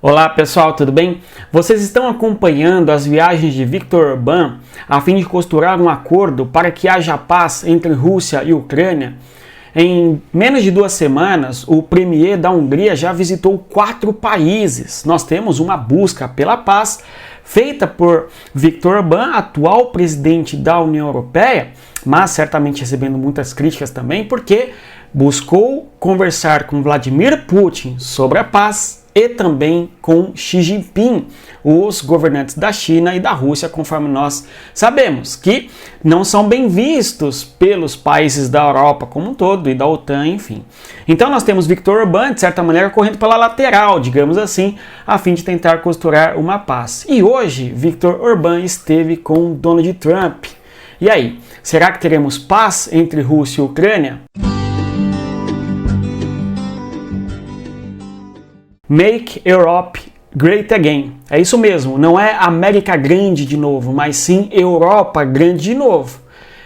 Olá pessoal, tudo bem? Vocês estão acompanhando as viagens de Viktor Orbán a fim de costurar um acordo para que haja paz entre Rússia e Ucrânia? Em menos de 2 semanas, o premier da Hungria já visitou 4 países. Nós temos uma busca pela paz feita por Viktor Orbán, atual presidente da União Europeia, mas certamente recebendo muitas críticas também, porque buscou conversar com Vladimir Putin sobre a paz e também com Xi Jinping, os governantes da China e da Rússia, conforme nós sabemos, que não são bem vistos pelos países da Europa como um todo e da OTAN, enfim. Então nós temos Viktor Orbán, de certa maneira, correndo pela lateral, digamos assim, a fim de tentar costurar uma paz. E hoje, Viktor Orbán esteve com Donald Trump. E aí, será que teremos paz entre Rússia e Ucrânia? Make Europe Great Again. É isso mesmo, não é América grande de novo, mas sim Europa grande de novo.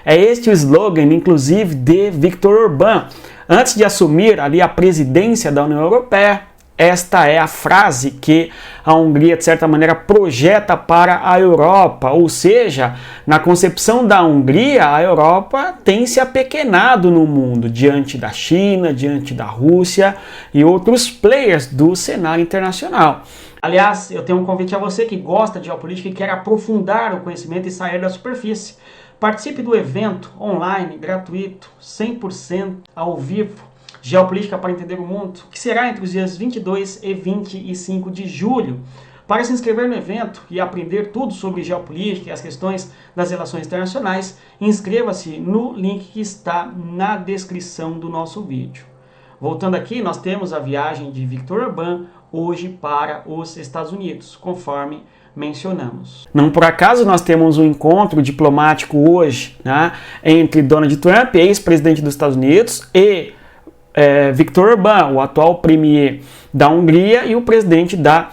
É este o slogan, inclusive, de Viktor Orbán. Antes de assumir ali a presidência da União Europeia, esta é a frase que a Hungria, de certa maneira, projeta para a Europa. Ou seja, na concepção da Hungria, a Europa tem se apequenado no mundo, diante da China, diante da Rússia e outros players do cenário internacional. Aliás, eu tenho um convite a você que gosta de geopolítica e quer aprofundar o conhecimento e sair da superfície. Participe do evento online, gratuito, 100% ao vivo, Geopolítica para Entender o Mundo, que será entre os dias 22 e 25 de julho. Para se inscrever no evento e aprender tudo sobre geopolítica e as questões das relações internacionais, inscreva-se no link que está na descrição do nosso vídeo. Voltando aqui, nós temos a viagem de Viktor Orbán hoje para os Estados Unidos, conforme mencionamos. Não por acaso nós temos um encontro diplomático hoje, né, entre Donald Trump, ex-presidente dos Estados Unidos, e Viktor Orbán, o atual premier da Hungria e o presidente da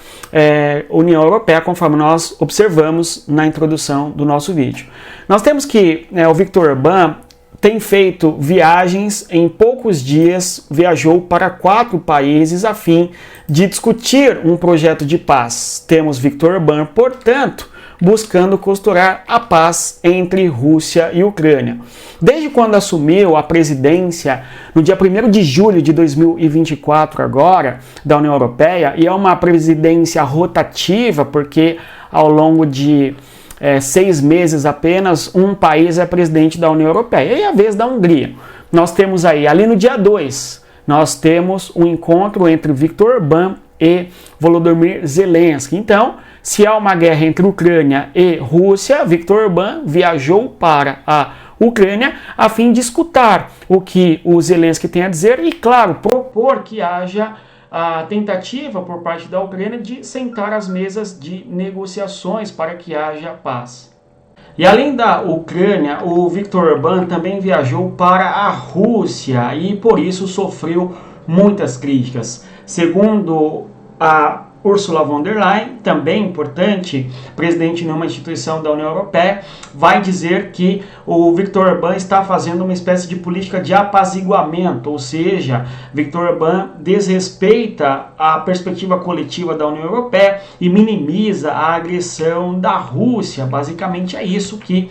União Europeia, conforme nós observamos na introdução do nosso vídeo. Nós temos que o Viktor Orbán tem feito viagens, em poucos dias viajou para 4 países a fim de discutir um projeto de paz. Temos Viktor Orbán, portanto, buscando costurar a paz entre Rússia e Ucrânia. Desde quando assumiu a presidência, no dia 1º de julho de 2024 agora, da União Europeia, e é uma presidência rotativa, porque ao longo de 6 meses apenas, um país é presidente da União Europeia, e a vez da Hungria. Nós temos aí, ali no dia 2, nós temos um encontro entre Viktor Orbán e Volodymyr Zelensky. Então, se há uma guerra entre Ucrânia e Rússia, Viktor Orbán viajou para a Ucrânia a fim de escutar o que o Zelensky tem a dizer e, claro, propor que haja a tentativa por parte da Ucrânia de sentar às mesas de negociações para que haja paz. E além da Ucrânia, o Viktor Orbán também viajou para a Rússia e por isso sofreu muitas críticas. Segundo a Ursula von der Leyen, também importante, presidente de uma instituição da União Europeia, vai dizer que o Viktor Orbán está fazendo uma espécie de política de apaziguamento, ou seja, Viktor Orbán desrespeita a perspectiva coletiva da União Europeia e minimiza a agressão da Rússia. Basicamente é isso que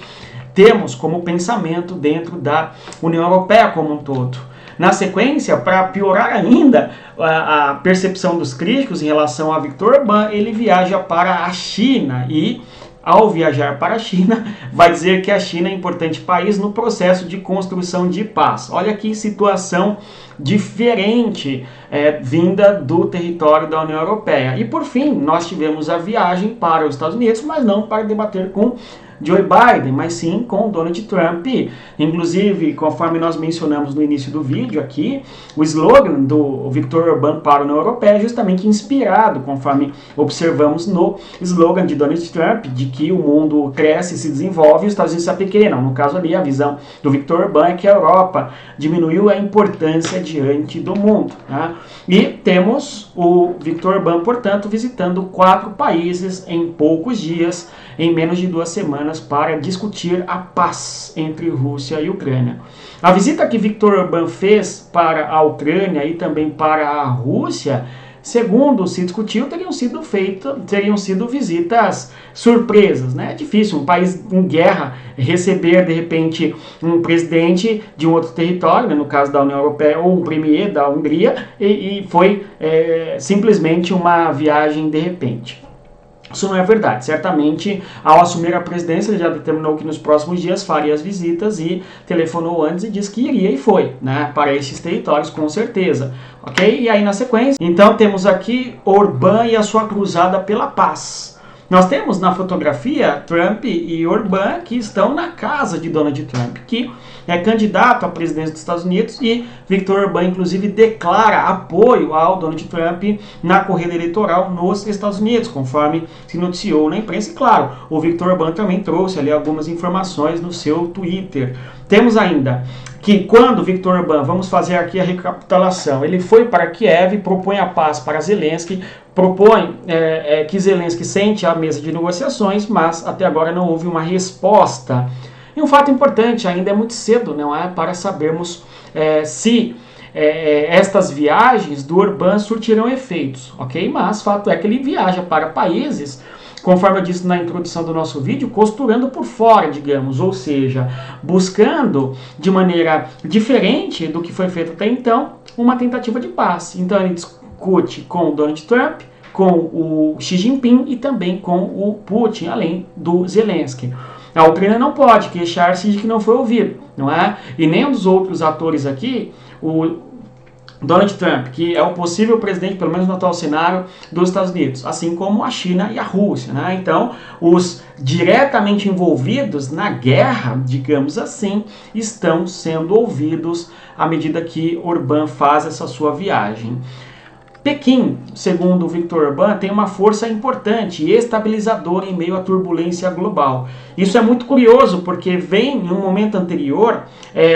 temos como pensamento dentro da União Europeia como um todo. Na sequência, para piorar ainda a percepção dos críticos em relação a Viktor Orbán, ele viaja para a China e, ao viajar para a China, vai dizer que a China é um importante país no processo de construção de paz. Olha que situação diferente vinda do território da União Europeia. E por fim, nós tivemos a viagem para os Estados Unidos, mas não para debater com Joe Biden, mas sim com Donald Trump. Inclusive, conforme nós mencionamos no início do vídeo aqui, o slogan do Viktor Orbán para a União Europeia é justamente inspirado, conforme observamos no slogan de Donald Trump, de que o mundo cresce e se desenvolve e os Estados Unidos se apequenam. No caso ali, a visão do Viktor Orbán é que a Europa diminuiu a importância diante do mundo, né? E temos o Viktor Orbán, portanto, visitando 4 países em poucos dias, em menos de 2 semanas, para discutir a paz entre Rússia e Ucrânia. A visita que Viktor Orbán fez para a Ucrânia e também para a Rússia segundo se discutiu, teriam sido visitas surpresas, né? É difícil um país em guerra receber, de repente, um presidente de um outro território, né? No caso da União Europeia, ou um premier da Hungria, e foi simplesmente uma viagem de repente. Isso não é verdade. Certamente, ao assumir a presidência, ele já determinou que nos próximos dias faria as visitas e telefonou antes e disse que iria e foi, né, para esses territórios, com certeza. Ok? E aí, na sequência, então temos aqui Orbán e a sua cruzada pela paz. Nós temos na fotografia Trump e Orbán que estão na casa de Donald Trump, que é candidato à presidência dos Estados Unidos, e Viktor Orbán, inclusive, declara apoio ao Donald Trump na corrida eleitoral nos Estados Unidos, conforme se noticiou na imprensa. E, claro, o Viktor Orbán também trouxe ali algumas informações no seu Twitter. Temos ainda que quando Viktor Orbán, vamos fazer aqui a recapitulação, ele foi para Kiev e propõe a paz para Zelensky, propõe que Zelensky sente à mesa de negociações, mas até agora não houve uma resposta. E um fato importante, ainda é muito cedo, não é, para sabermos se estas viagens do Orbán surtirão efeitos, ok? Mas fato é que ele viaja para países, conforme eu disse na introdução do nosso vídeo, costurando por fora, digamos, ou seja, buscando de maneira diferente do que foi feito até então, uma tentativa de paz. Então ele discute com o Donald Trump, com o Xi Jinping e também com o Putin, além do Zelensky. A Ucrânia não pode queixar-se de que não foi ouvido, não é? E nem um dos outros atores aqui, o Donald Trump, que é o possível presidente, pelo menos no atual cenário, dos Estados Unidos, assim como a China e a Rússia, né? Então, os diretamente envolvidos na guerra, digamos assim, estão sendo ouvidos à medida que Orbán faz essa sua viagem. Pequim, segundo Viktor Orbán, tem uma força importante e estabilizadora em meio à turbulência global. Isso é muito curioso, porque vem em um momento anterior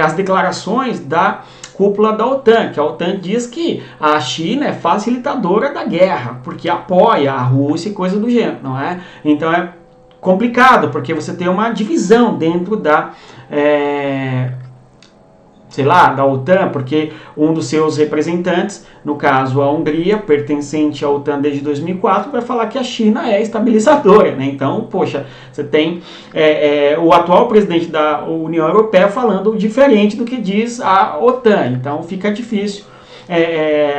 as declarações da cúpula da OTAN, que a OTAN diz que a China é facilitadora da guerra, porque apoia a Rússia e coisa do gênero, não é? Então é complicado, porque você tem uma divisão dentro da da OTAN, porque um dos seus representantes, no caso a Hungria, pertencente à OTAN desde 2004, vai falar que a China é estabilizadora, né? Então, poxa, você tem o atual presidente da União Europeia falando diferente do que diz a OTAN, então fica difícil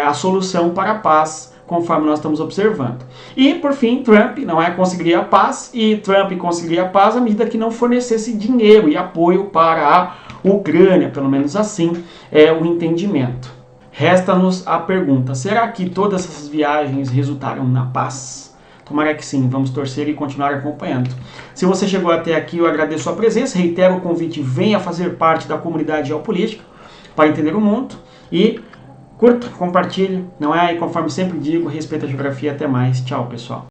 a solução para a paz, conforme nós estamos observando. E, por fim, Trump conseguiria a paz, e Trump conseguiria a paz à medida que não fornecesse dinheiro e apoio para a Ucrânia, pelo menos assim é o entendimento. Resta-nos a pergunta, será que todas essas viagens resultaram na paz? Tomara que sim, vamos torcer e continuar acompanhando. Se você chegou até aqui, eu agradeço a presença, reitero o convite, venha fazer parte da comunidade geopolítica para entender o mundo, e curta, compartilhe, não é? E conforme sempre digo, respeita a geografia. Até mais. Tchau, pessoal.